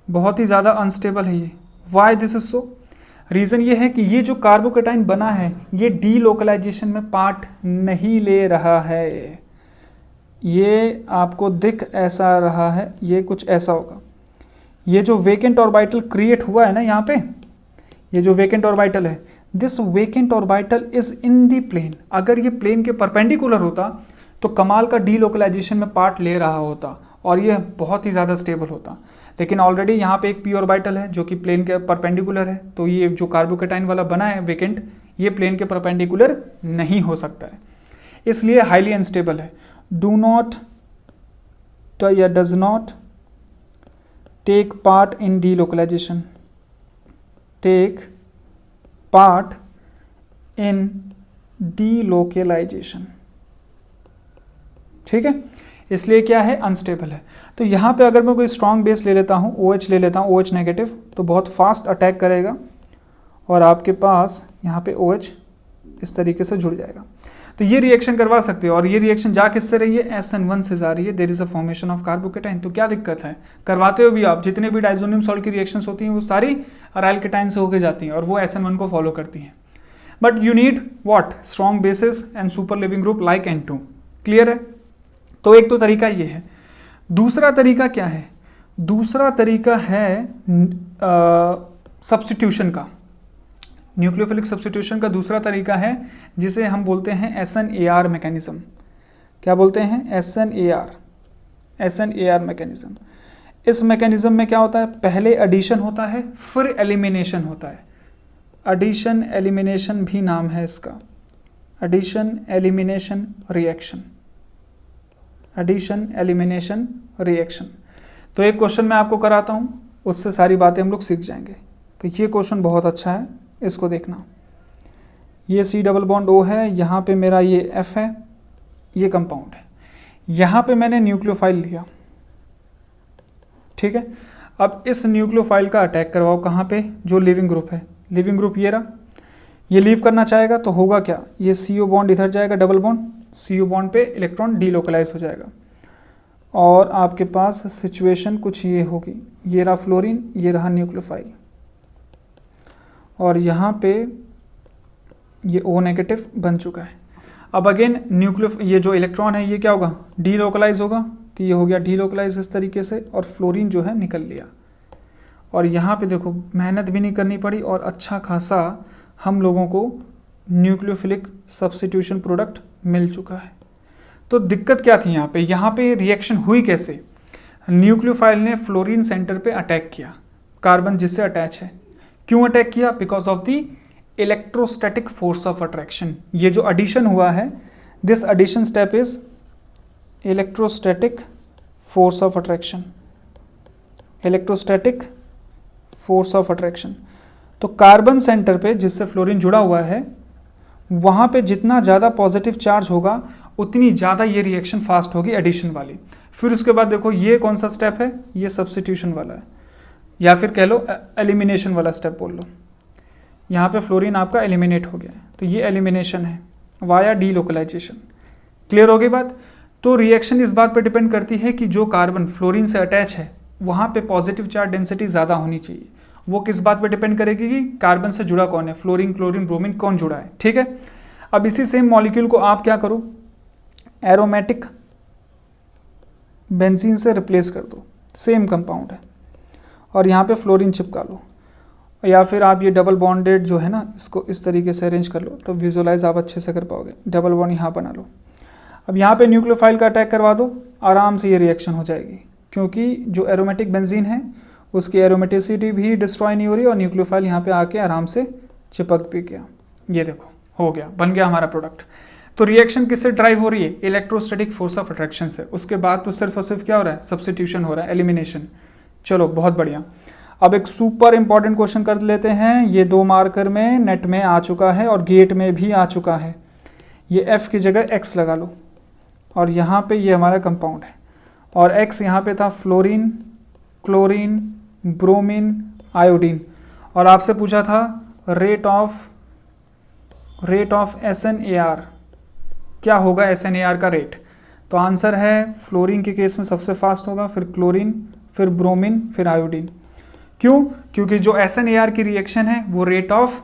बहुत ही ज़्यादा अनस्टेबल है ये। Why this is so? Reason ये है कि ये जो कार्बोकेटाइन बना है ये डीलोकलाइजेशन में पार्ट नहीं ले रहा है। ये आपको दिख ऐसा रहा है, ये कुछ ऐसा होगा। ये जो वेकेंट ऑर्बिटल क्रिएट हुआ है ना यहाँ पे, ये जो वेकेंट ऑर्बिटल है, this vacant orbital is in the plane. अगर ये प्लेन के परपेंडिकुलर होता तो कमाल का डीलोकलाइजेशन में पार्ट ले रहा होता और ये बहुत ही ज़्यादा स्टेबल होता। लेकिन ऑलरेडी यहाँ पे एक पी ऑर्बिटल है जो कि प्लेन के परपेंडिकुलर है, तो ये जो कार्बोकेटाइन वाला बना है वेकेंट, ये प्लेन के परपेंडिकुलर नहीं हो सकता है, इसलिए हाईली अनस्टेबल है। डू नॉट या does not take part in delocalization, take part in delocalization. ठीक है, इसलिए क्या है, अनस्टेबल है। तो यहाँ पे अगर मैं कोई स्ट्रॉन्ग बेस ले लेता हूँ, OH ले लेता हूँ, OH नेगेटिव, तो बहुत फास्ट अटैक करेगा और आपके पास यहाँ पे OH इस तरीके से जुड़ जाएगा। तो ये रिएक्शन करवा सकते हो और ये रिएक्शन जा किससे रही है, SN1 से जा रही है। There is a formation of carbocation. तो क्या दिक्कत है, करवाते हो भी आप। जितने भी डाइजोनियम सॉल्ट की रिएक्शंस होती हैं वो सारी अराइल केटाइन से होकर जाती हैं और वो SN1 को फॉलो करती हैं। But you need what, strong bases and super leaving group like N2। Clear है? तो एक तो तरीका ये है। दूसरा तरीका क्या है, दूसरा तरीका है सब्स्टिट्यूशन का, न्यूक्लियोफिलिक सब्स्टिट्यूशन का दूसरा तरीका है जिसे हम बोलते हैं SNAR मैकेनिज्म। क्या बोलते हैं, SNAR मैकेनिज्म। इस मैकेनिज्म में क्या होता है, पहले एडिशन होता है फिर एलिमिनेशन होता है। एडिशन एलिमिनेशन भी नाम है इसका, addition elimination reaction, addition elimination reaction. तो एक क्वेश्चन मैं आपको कराता हूँ, उससे सारी बातें हम लोग सीख जाएंगे। तो ये क्वेश्चन बहुत अच्छा है, इसको देखना। ये C डबल बॉन्ड O है, यहाँ पे मेरा ये F है, ये कंपाउंड है, यहाँ पे मैंने न्यूक्लियोफाइल लिया। ठीक है, अब इस न्यूक्लियोफाइल का अटैक करवाओ कहाँ पे, जो लिविंग ग्रुप है। लिविंग ग्रुप ये रहा, ये लीव करना चाहेगा तो होगा क्या, ये CO बॉन्ड इधर जाएगा, डबल बॉन्ड, CO बॉन्ड पे इलेक्ट्रॉन डीलोकलाइज हो जाएगा और आपके पास सिचुएशन कुछ ये होगी। ये रहा फ्लोरीन, ये रहा न्यूक्लियोफाइल और यहाँ पे ये O नेगेटिव बन चुका है। अब अगेन ये जो इलेक्ट्रॉन है ये क्या होगा, डीलोकलाइज होगा, तो ये हो गया डीलोकलाइज इस तरीके से और फ्लोरीन जो है निकल लिया। और यहाँ पे देखो मेहनत भी नहीं करनी पड़ी और अच्छा खासा हम लोगों को न्यूक्लियोफिलिक सब्स्टिट्यूशन प्रोडक्ट मिल चुका है। तो दिक्कत क्या थी यहाँ पे रिएक्शन हुई कैसे, न्यूक्लियोफाइल ने फ्लोरीन सेंटर पे अटैक किया, कार्बन जिससे अटैच है। क्यों अटैक किया, because of the electrostatic force of attraction. ये जो एडिशन हुआ है, this addition step is electrostatic force of attraction, electrostatic force of attraction. तो कार्बन सेंटर पे जिससे फ्लोरीन जुड़ा हुआ है वहाँ पे जितना ज़्यादा पॉजिटिव चार्ज होगा उतनी ज़्यादा ये रिएक्शन फास्ट होगी एडिशन वाली। फिर उसके बाद देखो ये कौन सा स्टेप है, ये सब्स्टिट्यूशन वाला है, या फिर कह लो एलिमिनेशन वाला स्टेप बोल लो। यहाँ पे फ्लोरीन आपका एलिमिनेट हो गया है, तो ये एलिमिनेशन है वाया डीलोकलाइजेशन। क्लियर हो गई बात। तो रिएक्शन इस बात पे डिपेंड करती है कि जो कार्बन फ्लोरीन से अटैच है वहाँ पे पॉजिटिव चार्ज डेंसिटी ज़्यादा होनी चाहिए। वो किस बात पे डिपेंड करेगी कि कार्बन से जुड़ा कौन है, फ्लोरीन, क्लोरीन, ब्रोमीन कौन जुड़ा है। ठीक है, अब इसी सेम मॉलिक्यूल को आप क्या करो, एरोमेटिक बेंजीन से रिप्लेस कर दो, सेम कंपाउंड है, और यहाँ पे फ्लोरीन चिपका लो, या फिर आप ये डबल बॉन्डेड जो है ना इसको इस तरीके से अरेंज कर लो, तो विजुअलाइज आप अच्छे से कर पाओगे। डबल बॉन्ड यहाँ बना लो। अब यहाँ पे न्यूक्लियोफाइल का अटैक करवा दो, आराम से ये रिएक्शन हो जाएगी, क्योंकि जो एरोमेटिक बेंजीन है उसकी एरोमेटिसिटी भी डिस्ट्रॉय नहीं हो रही और न्यूक्लियोफाइल यहाँ पे आके आराम से चिपक भी गया। ये देखो हो गया, बन गया हमारा प्रोडक्ट। तो रिएक्शन किससे ड्राइव हो रही है, इलेक्ट्रोस्टैटिक फोर्स ऑफ अट्रैक्शन से। उसके बाद तो सिर्फ और सिर्फ क्या हो रहा है, सब्स्टिट्यूशन हो रहा है, एलिमिनेशन। चलो बहुत बढ़िया। अब एक सुपर इंपॉर्टेंट क्वेश्चन कर लेते हैं, ये 2 मार्कर में नेट में आ चुका है और गेट में भी आ चुका है। ये F की जगह X लगा लो, और यहाँ पे ये हमारा कंपाउंड है, और X यहाँ पे था फ्लोरीन, क्लोरीन, ब्रोमीन, आयोडीन, और आपसे पूछा था रेट ऑफ SNAR, क्या होगा SNAR का रेट। तो आंसर है फ्लोरीन के केस में सबसे फास्ट होगा, फिर क्लोरीन, फिर ब्रोमीन, फिर आयोडीन। क्यों, क्योंकि जो SNAR की रिएक्शन है वो रेट ऑफ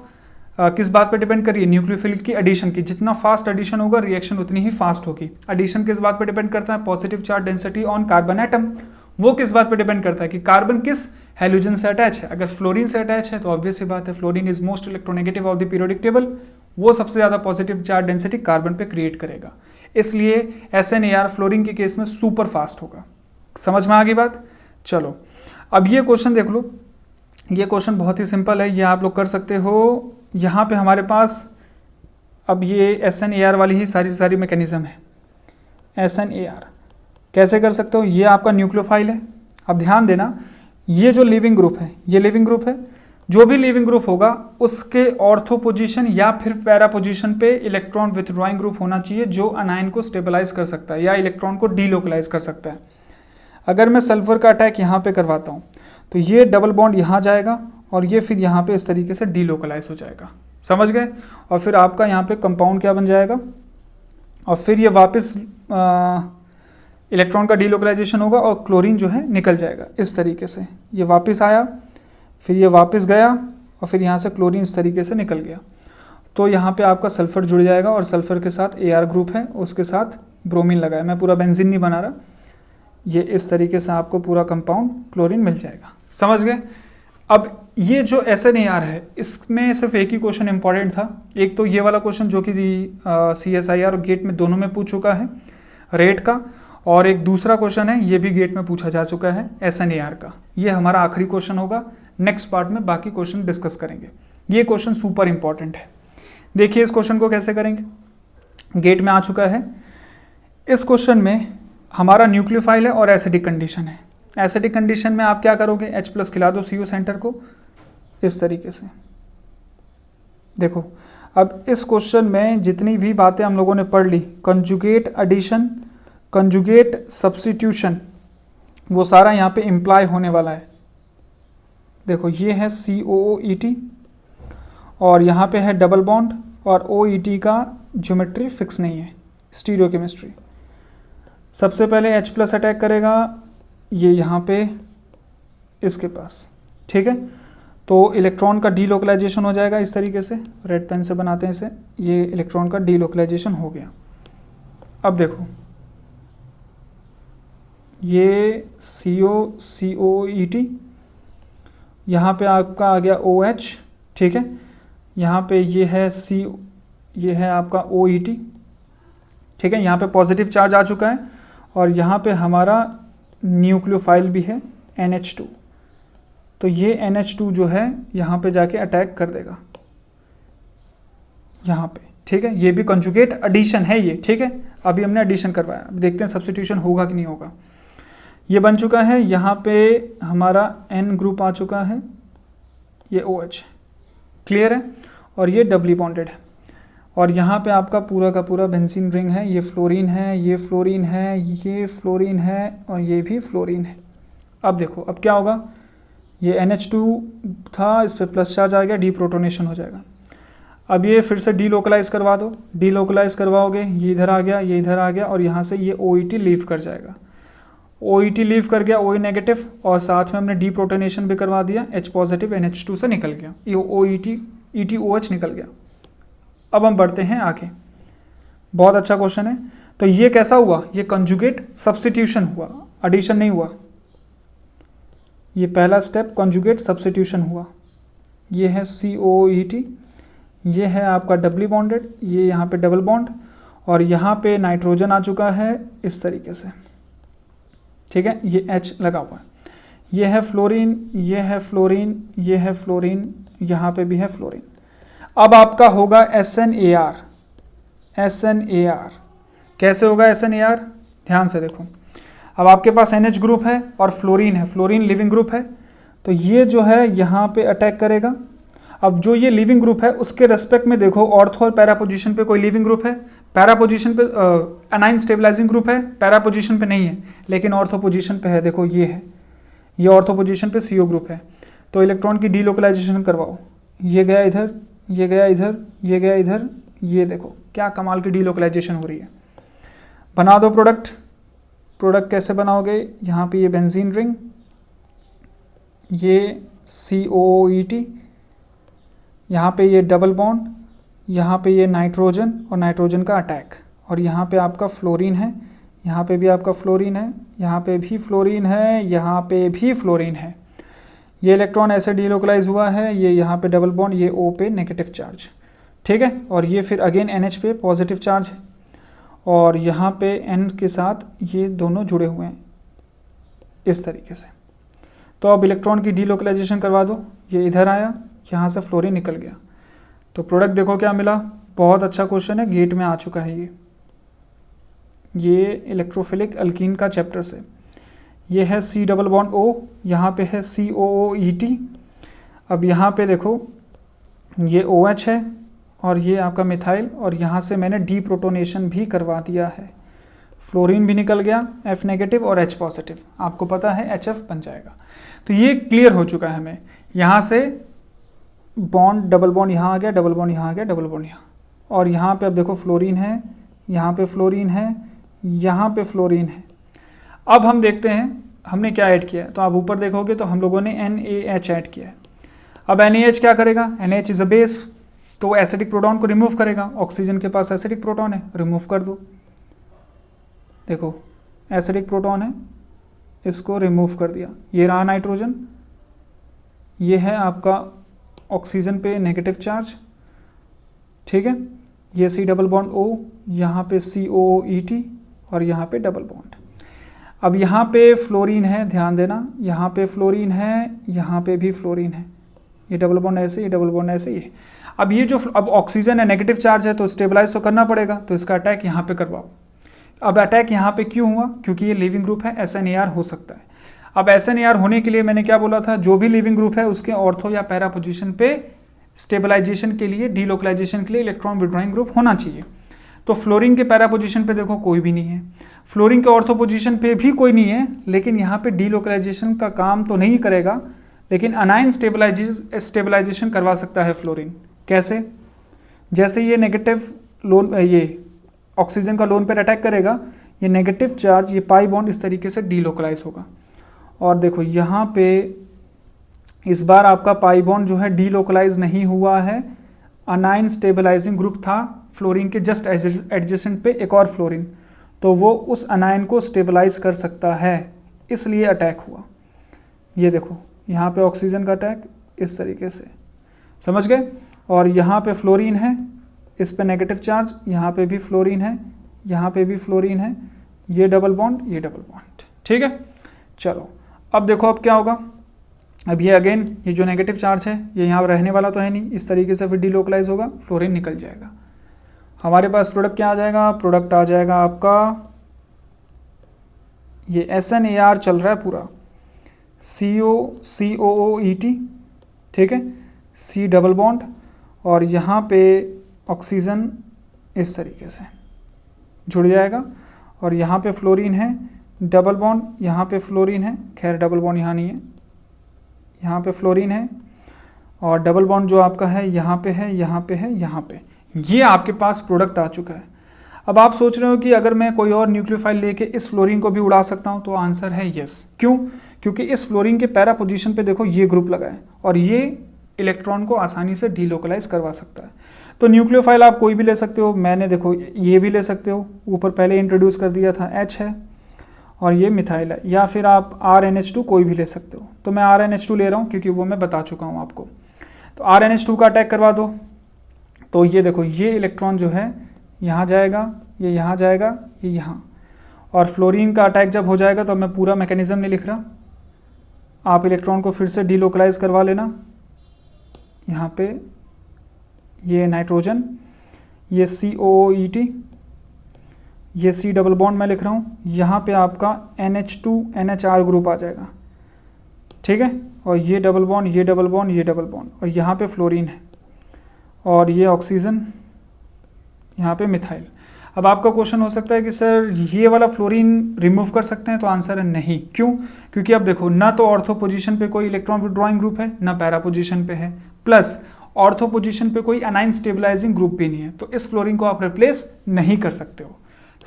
किस बात पे डिपेंड करिए, न्यूक्लियोफिल की एडिशन की। जितना फास्ट एडिशन होगा रिएक्शन उतनी ही फास्ट होगी। एडिशन किस बात पे डिपेंड करता है, positive charge density on carbon atom. वो किस बात पे डिपेंड करता है कि कार्बन किस हेलोजन से अटैच है। अगर फ्लोरीन से अटैच है तो ऑब्वियस सी बात है fluorine is most electronegative of the periodic table, वो सबसे ज्यादा पॉजिटिव चार्ज डेंसिटी कार्बन पे क्रिएट करेगा। इसलिए SNAR फ्लोरीन के केस में सुपर फास्ट होगा। समझ में आ गई बात। चलो अब ये क्वेश्चन देख लो, ये क्वेश्चन बहुत ही सिंपल है, ये आप लोग कर सकते हो। यहाँ पे हमारे पास अब ये SNAR वाली ही सारी मैकेनिज्म है। SNAR कैसे कर सकते हो, ये आपका न्यूक्लियोफाइल है। अब ध्यान देना, ये जो लिविंग ग्रुप है, ये लिविंग ग्रुप है। जो भी लिविंग ग्रुप होगा उसके ऑर्थो पोजीशन या फिर पैरा पोजीशन पे इलेक्ट्रॉन विथड्रॉइंग ग्रुप होना चाहिए, जो अनायन को स्टेबलाइज कर सकता है या इलेक्ट्रॉन को डीलोकलाइज कर सकता है। अगर मैं सल्फर का अटैक यहाँ पे करवाता हूँ तो ये डबल बॉन्ड यहाँ जाएगा और ये फिर यहाँ पे इस तरीके से डीलोकलाइज हो जाएगा। समझ गए। और फिर आपका यहाँ पे कंपाउंड क्या बन जाएगा, और फिर ये वापस इलेक्ट्रॉन का डीलोकलाइजेशन होगा और क्लोरीन जो है निकल जाएगा इस तरीके से। ये वापस आया, फिर ये वापस गया, और फिर यहाँ से क्लोरीन इस तरीके से निकल गया। तो यहाँ पे आपका सल्फर जुड़ जाएगा, और सल्फर के साथ AR ग्रुप है, उसके साथ ब्रोमीन लगा है। मैं पूरा बेंजीन नहीं बना रहा, ये इस तरीके से आपको पूरा कंपाउंड क्लोरीन मिल जाएगा। समझ गए। अब ये जो SNAR है इसमें सिर्फ एक ही क्वेश्चन इंपॉर्टेंट था। एक तो ये वाला क्वेश्चन जो कि CSIR और गेट में दोनों में पूछ चुका है रेट का, और एक दूसरा क्वेश्चन है ये भी गेट में पूछा जा चुका है SNAR का। ये हमारा आखिरी क्वेश्चन होगा। नेक्स्ट पार्ट में बाकी क्वेश्चन डिस्कस करेंगे। ये क्वेश्चन सुपर इंपॉर्टेंट है। देखिए इस क्वेश्चन को कैसे करेंगे, गेट में आ चुका है। इस क्वेश्चन में हमारा न्यूक्लियोफाइल है और एसिडिक कंडीशन है। एसिडिक कंडीशन में आप क्या करोगे, H+ खिला दो CO सेंटर को इस तरीके से। देखो अब इस क्वेश्चन में जितनी भी बातें हम लोगों ने पढ़ ली, कंजुगेट एडिशन, कंजुगेट सब्स्टिट्यूशन, वो सारा यहाँ पे इम्प्लाई होने वाला है। देखो ये है COOET और यहाँ पे है डबल बॉन्ड, और OET का ज्योमेट्री फिक्स नहीं है, स्टीरियोकेमिस्ट्री। सबसे पहले H+ अटैक करेगा ये यहाँ पे इसके पास, ठीक है। तो इलेक्ट्रॉन का डीलोकलाइजेशन हो जाएगा इस तरीके से, रेड पेन से बनाते हैं इसे। ये इलेक्ट्रॉन का डीलोकलाइजेशन हो गया। अब देखो ये COET, यहाँ पे आपका आ गया OH, ठीक है। यहाँ पे ये है ये है आपका OET, ठीक है। यहाँ पे पॉजिटिव चार्ज आ चुका है, और यहाँ पे हमारा न्यूक्लियोफाइल भी है NH2। तो ये NH2 जो है यहाँ पे जाके अटैक कर देगा यहाँ पे, ठीक है। ये भी कंजुगेट एडिशन है ये, ठीक है। अभी हमने एडिशन करवाया, अब देखते हैं सब्स्टिट्यूशन होगा कि नहीं होगा। ये बन चुका है, यहाँ पे हमारा N ग्रुप आ चुका है, ये OH, क्लियर है। और ये डबली बॉन्डेड है। और यहाँ पे आपका पूरा का पूरा बेंजीन रिंग है, ये फ्लोरीन है, ये फ्लोरीन है, ये फ्लोरीन है और ये भी फ्लोरीन है। अब देखो अब क्या होगा, ये NH2 था, इस पर प्लस चार्ज आ गया, डीप्रोटोनेशन हो जाएगा। अब ये फिर से डीलोकलाइज करवा दो, डीलोकलाइज करवाओगे, ये इधर आ गया, ये इधर आ गया और यहाँ से ये OET लीव कर जाएगा। OET लीव कर गया, OE नेगेटिव, और साथ में हमने डीप्रोटोनेशन भी करवा दिया, H पॉजिटिव NH2 से निकल गया, ये OET ETOH निकल गया। अब हम बढ़ते हैं आगे, बहुत अच्छा क्वेश्चन है। तो ये कैसा हुआ, ये कंजुगेट सब्स्टिट्यूशन हुआ, एडिशन नहीं हुआ। ये पहला स्टेप कंजुगेट सब्स्टिट्यूशन हुआ। ये है COET, ये है आपका डबली बॉन्डेड, ये यहाँ पे डबल बॉन्ड और यहाँ पे नाइट्रोजन आ चुका है इस तरीके से, ठीक है, ये H लगा हुआ है। ये है फ्लोरीन, ये है फ्लोरीन, ये है फ्लोरीन, यहाँ पे भी है फ्लोरीन। अब आपका होगा SNAR। SNAR कैसे होगा SNAR, ध्यान से देखो। अब आपके पास NH ग्रुप है और फ्लोरीन है, फ्लोरीन लिविंग ग्रुप है, तो ये जो है यहाँ पे अटैक करेगा। अब जो ये लिविंग ग्रुप है उसके रेस्पेक्ट में देखो, ऑर्थो और पैरा पोजीशन पे कोई लिविंग ग्रुप है, पैरा पोजीशन पे अनाइन स्टेबलाइजिंग ग्रुप है, पैरा पोजीशन पे नहीं है, लेकिन ऑर्थो पोजीशन पे है। देखो ये है, ये ऑर्थो पोजीशन पे CO ग्रुप है। तो इलेक्ट्रॉन की डीलोकलाइजेशन करवाओ, ये गया इधर, ये गया इधर, ये गया इधर, ये देखो क्या कमाल की डीलोकलाइजेशन हो रही है। बना दो प्रोडक्ट। प्रोडक्ट कैसे बनाओगे, यहाँ पे ये बेंजीन रिंग, ये COET, यहाँ पे ये डबल बॉन्ड, यहाँ पे ये नाइट्रोजन और नाइट्रोजन का अटैक, और यहाँ पे आपका फ्लोरीन है, यहाँ पे भी आपका फ्लोरीन है, यहाँ पे भी फ्लोरीन है, यहाँ पे भी फ्लोरीन है। ये इलेक्ट्रॉन ऐसे डीलोकलाइज हुआ है, ये यहाँ पे डबल बॉन्ड, ये O पे नेगेटिव चार्ज, ठीक है, और ये फिर अगेन NH पे पॉजिटिव चार्ज है, और यहाँ पे N के साथ ये दोनों जुड़े हुए हैं इस तरीके से। तो अब इलेक्ट्रॉन की डीलोकलाइजेशन करवा दो, ये इधर आया, यहाँ से फ्लोरीन निकल गया। तो प्रोडक्ट देखो क्या मिला, बहुत अच्छा क्वेश्चन है, गेट में आ चुका है ये इलेक्ट्रोफिलिक अल्कीन का चैप्टर से। ये है C डबल बॉन्ड O, यहाँ पे है COOET। अब यहाँ पे देखो ये OH है और ये आपका मिथाइल, और यहाँ से मैंने डीप्रोटोनेशन भी करवा दिया है, फ्लोरीन भी निकल गया, F नेगेटिव और H पॉजिटिव, आपको पता है HF बन जाएगा। तो ये क्लियर हो चुका है हमें, यहाँ से बॉन्ड डबल बॉन्ड यहाँ आ गया, डबल बॉन्ड यहाँ आ गया, डबल बॉन्ड यहाँ, और यहाँ पे अब देखो फ्लोरीन है, यहाँ पे फ्लोरीन है, यहाँ पे फ्लोरीन है। अब हम देखते हैं हमने क्या ऐड किया है। तो आप ऊपर देखोगे तो हम लोगों ने NaH ऐड किया है। अब NaH क्या करेगा, NaH इज अ बेस, तो एसिडिक प्रोटॉन को रिमूव करेगा। ऑक्सीजन के पास एसिडिक प्रोटॉन है, रिमूव कर दो, देखो एसिडिक प्रोटॉन है, इसको रिमूव कर दिया। ये रहा नाइट्रोजन, ये है आपका ऑक्सीजन पे नेगेटिव चार्ज, ठीक है, ये C डबल बॉन्ड O, यहाँ पे COET और यहाँ पे डबल बॉन्ड। अब यहाँ पे फ्लोरीन है, ध्यान देना, यहाँ पे फ्लोरीन है, यहाँ पे भी फ्लोरीन है, ये डबल बॉन्ड ऐसे, ये डबल बॉन्ड ऐसे, ये। अब ये जो अब ऑक्सीजन है नेगेटिव चार्ज है तो स्टेबलाइज तो करना पड़ेगा, तो इसका अटैक यहाँ पे करवाओ। अब अटैक यहाँ पे क्यों हुआ, क्योंकि ये लिविंग ग्रुप है, SNAR हो सकता है। अब SNAR होने के लिए मैंने क्या बोला था, जो भी लिविंग ग्रुप है उसके ऑर्थो या पैरा पोजीशन पे स्टेबलाइजेशन के लिए, डीलोकलाइजेशन के लिए इलेक्ट्रॉन विड्रॉइंग ग्रुप होना चाहिए। तो फ्लोरीन के पैरा पोजीशन पे देखो कोई भी नहीं है, फ्लोरीन के ऑर्थो पोजीशन पे भी कोई नहीं है, लेकिन यहाँ पे डीलोकलाइजेशन का काम तो नहीं करेगा, लेकिन अनाइन स्टेबलाइजेशन करवा सकता है फ्लोरीन। कैसे, जैसे ये नेगेटिव लोन, ये ऑक्सीजन का लोन पर अटैक करेगा, ये नेगेटिव चार्ज, ये पाई बॉन्ड इस तरीके से डीलोकलाइज होगा। और देखो यहाँ पे इस बार आपका पाई बॉन्ड जो है डीलोकलाइज नहीं हुआ है, अनाइन स्टेबलाइजिंग ग्रुप था फ्लोरीन के जस्ट एडजेसेंट पे एक और फ्लोरीन, तो वो उस अनाइन को स्टेबलाइज कर सकता है, इसलिए अटैक हुआ। ये देखो यहाँ पे ऑक्सीजन का अटैक इस तरीके से, समझ गए। और यहाँ पे फ्लोरीन है, इस पे नेगेटिव चार्ज, यहाँ पे भी फ्लोरीन है, यहाँ पे भी फ्लोरीन है, ये डबल बॉन्ड, ये डबल बॉन्ड, ठीक है। चलो अब देखो अब क्या होगा, अब ये अगेन ये जो नेगेटिव चार्ज है ये यहाँ रहने वाला तो है नहीं, इस तरीके से फिर डीलोकलाइज होगा, फ्लोरीन निकल जाएगा। हमारे पास प्रोडक्ट क्या आ जाएगा, प्रोडक्ट आ जाएगा आपका ये SNAR चल रहा है पूरा, COOET, ठीक है, C डबल बॉन्ड और यहाँ पे ऑक्सीजन इस तरीके से जुड़ जाएगा और यहाँ पे फ्लोरीन है, डबल बॉन्ड, यहाँ पे फ्लोरीन है, खैर डबल बॉन्ड यहाँ नहीं है, यहाँ पे फ्लोरीन है और डबल बॉन्ड जो आपका है यहाँ पे है, यहाँ पे है, यहाँ पे, ये आपके पास प्रोडक्ट आ चुका है। अब आप सोच रहे हो कि अगर मैं कोई और न्यूक्लियोफाइल लेके इस फ्लोरीन को भी उड़ा सकता हूँ, तो आंसर है यस। क्यों? क्योंकि इस फ्लोरीन के पैरा पोजीशन पे देखो ये ग्रुप लगा है और ये इलेक्ट्रॉन को आसानी से डीलोकलाइज करवा सकता है। तो न्यूक्लियोफाइल आप कोई भी ले सकते हो, मैंने देखो ये भी ले सकते हो, ऊपर पहले इंट्रोड्यूस कर दिया था, H है और ये मिथाइल है, या फिर आप RNH2 कोई भी ले सकते हो। तो मैं RNH2 ले रहा हूँ क्योंकि वो मैं बता चुका हूँ आपको। तो RNH2 का अटैक करवा दो, तो ये देखो ये इलेक्ट्रॉन जो है यहाँ जाएगा, ये यहाँ जाएगा, ये यहाँ, और फ्लोरीन का अटैक जब हो जाएगा तो मैं पूरा मैकेनिज्म नहीं लिख रहा, आप इलेक्ट्रॉन को फिर से डीलोकलाइज करवा लेना। यहाँ पे ये नाइट्रोजन, ये COOET, ये C डबल बॉन्ड मैं लिख रहा हूँ, यहाँ पे आपका NH2 NHR ग्रुप आ जाएगा, ठीक है, और ये डबल बॉन्ड, ये डबल बॉन्ड, ये डबल बॉन्ड, और यहाँ पे फ्लोरीन है और ये ऑक्सीजन, यहाँ पे मिथाइल। अब आपका क्वेश्चन हो सकता है कि सर ये वाला फ्लोरीन रिमूव कर सकते हैं, तो आंसर है नहीं। क्यों? क्योंकि अब देखो ना तो ऑर्थो पोजीशन पे कोई इलेक्ट्रॉन विड्रॉइंग ग्रुप है, ना पैरा पोजीशन पे है, प्लस ऑर्थो पोजीशन पे कोई एनाइन स्टेबलाइजिंग ग्रुप भी नहीं है, तो इस फ्लोरीन को आप रिप्लेस नहीं कर सकते हो।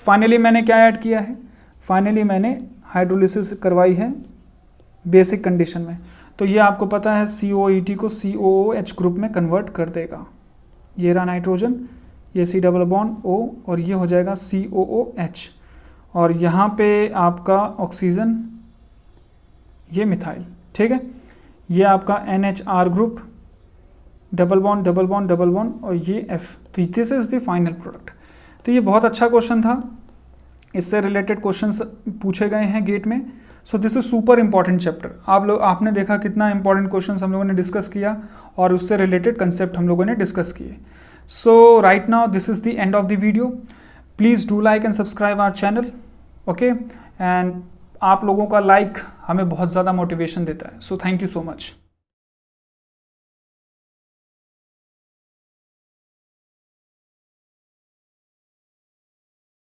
फाइनली मैंने क्या ऐड किया है? फाइनली मैंने हाइड्रोलिसिस करवाई है बेसिक कंडीशन में, तो ये आपको पता है COET को COOH ग्रुप में कन्वर्ट कर देगा। ये रहा नाइट्रोजन, ये C डबल बॉन्ड O और ये हो जाएगा COOH, और यहाँ पे आपका ऑक्सीजन, ये मिथाइल, ठीक है, ये आपका NHR group, double bond double bond double bond, और ये F। तो this is the final product. तो ये बहुत अच्छा क्वेश्चन था, इससे रिलेटेड क्वेश्चंस पूछे गए हैं गेट में। So this is super important chapter. आपने देखा कितना इंपॉर्टेंट क्वेश्चंस हम लोगों ने डिस्कस किया और उससे रिलेटेड कंसेप्ट हम लोगों ने डिस्कस किए। So right now this is the end of the video. Please do like and subscribe our channel, okay, and आप लोगों का लाइक हमें बहुत ज़्यादा मोटिवेशन देता है। So thank you so much.